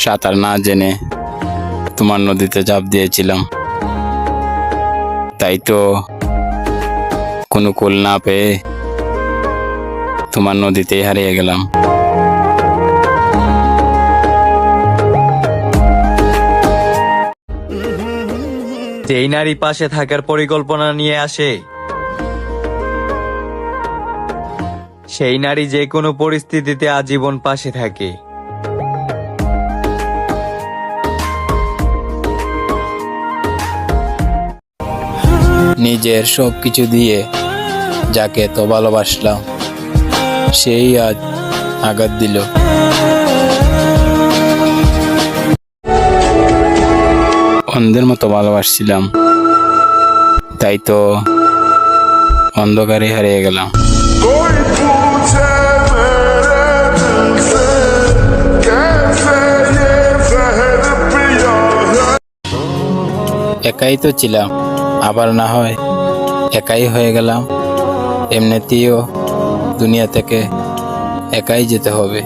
সাঁতার না জেনে তোমার নদীতে ঝাঁপ দিয়েছিলাম, তাই তো কোনো কুল না পেয়ে তোমার নদীতেই হারিয়ে গেলাম। যেই নারী পাশে থাকার পরিকল্পনা নিয়ে আসে, সেই নারী যে কোনো পরিস্থিতিতে আজীবন পাশে থাকে। নিজের সব কিছু দিয়ে যাকে এত ভালোবাসলাম, সেই আজ আঘাত দিল। অন্ধের মতো ভালোবাসছিলাম, তাই তো অন্ধকারে হারিয়ে গেলাম। একাই তো ছিলাম, আবার না হয় একাই হয়ে গেলাম। এমনিতেও দুনিয়া থেকে একাই যেতে হবে।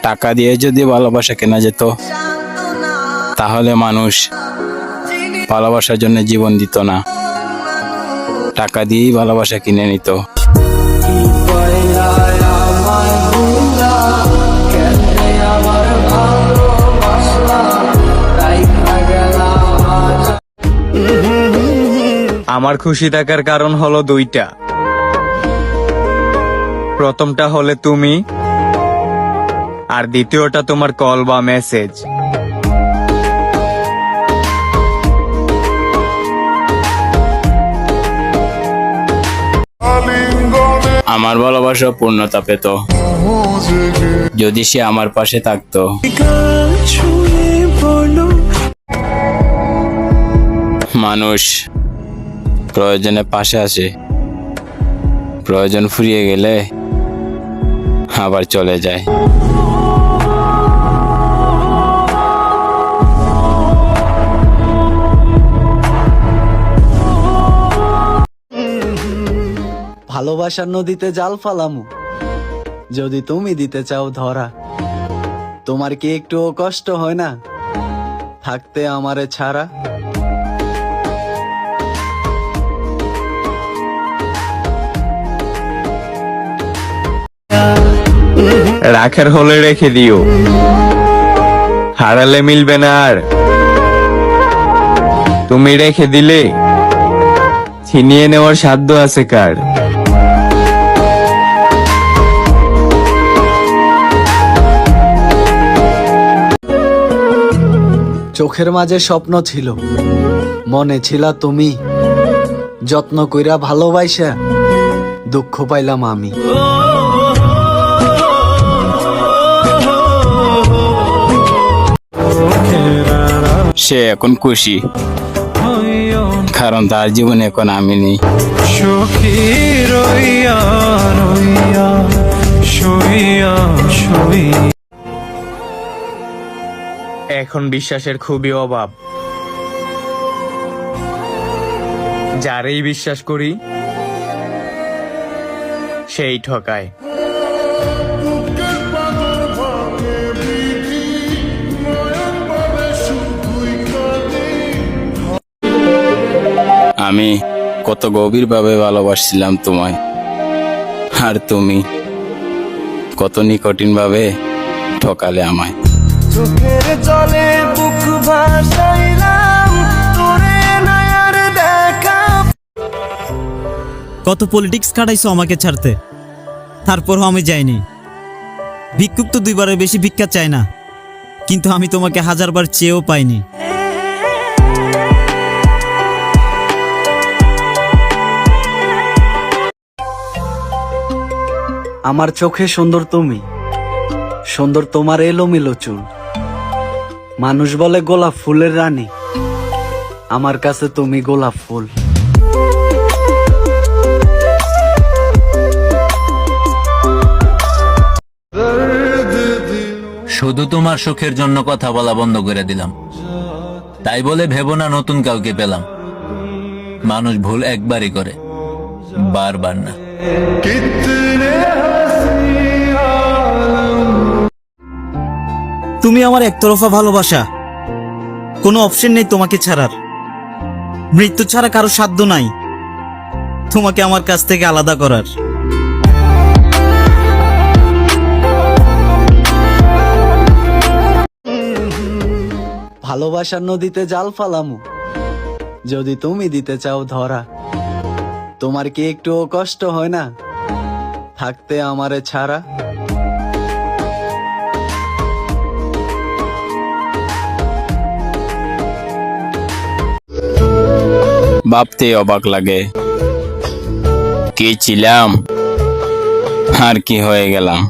টাকা দিয়ে যদি ভালোবাসা কেনা যেত, তাহলে মানুষ ভালোবাসার জন্য জীবন দিত না, টাকা দিয়েই ভালোবাসা কিনে নিত। আমার খুশি থাকার কারণ হলো দুইটা। প্রথমটা হলে তুমি, আর দ্বিতীয়টা তোমার কল বা মেসেজ। আমার ভালোবাসা পূর্ণতা পেত যদি সে আমার পাশে থাকতো। মানুষ প্রয়োজনে পাশে আসে, প্রয়োজন ফুরিয়ে গেলে আবার চলে যায়। ভালোবাসার নদীতে জাল ফালামু, যদি তুমি দিতে চাও ধরা। তোমার কি একটুও কষ্ট হয় না থাকতে আমারে ছাড়া? রাখার হলে রেখে দিও, হারালে মিলবে না আর। তুমি রেখে দিলে ছিনিয়ে নেওয়ার সাধ্য আছে কার? চোখের মাঝে স্বপ্ন ছিল, মনে ছিলা তুমি। যত্ন কইরা ভালোবাসা দুঃখ পাইলাম আমি। সে এখন খুশি, কারণ তার জীবনে এখন আমি নেই। এখন বিশ্বাসের খুবই অভাব। যারেই বিশ্বাস করি সেই ঠকায়। আমি কত গভীরভাবে ভালোবাসছিলাম তোমায়, আর তুমি কত নিকটিনভাবে ঠকালে আমায়। চোখের জলে বুক ভাসাইলাম তোরে নয়ার দেখা। কত পলিটিক্স কাটাইছো আমাকে ছাড়তে, তারপরও আমি যাইনি। ভিক্ষুক তো 2বারের বেশি ভিক্ষা চায় না, কিন্তু আমি তোমাকে 1000বার চেয়েও পাইনি। আমার চোখে সুন্দর তুমি, সুন্দর তোমার এলোমেলো চুল। মানুষ বলে গোলাপ ফুলের রানী, আমার কাছে তুমি গোলাপ ফুল। শুধু তোমার সুখের জন্য কথা বলা বন্ধ করে দিলাম, তাই বলে ভেবো না নতুন কাউকে পেলাম। মানুষ ভুল একবারই করে, বারবার না। তুমি আমার একতরফা ভালোবাসা, কোনো অপশন নেই তোমাকে ছাড়ার। মৃত্যু ছাড়া কারো সাধ্য নাই তোমাকে আমার কাছ থেকে আলাদা করার। ভালোবাসার নদীতে জাল ফালামু, যদি তুমি দিতে চাও ধরা। তোমার কি একটুও কষ্ট হয় না থাকতে আমারে ছাড়া? ভাবতে অবাক লাগে, কি ছিলাম আর কি হয়ে গেলাম।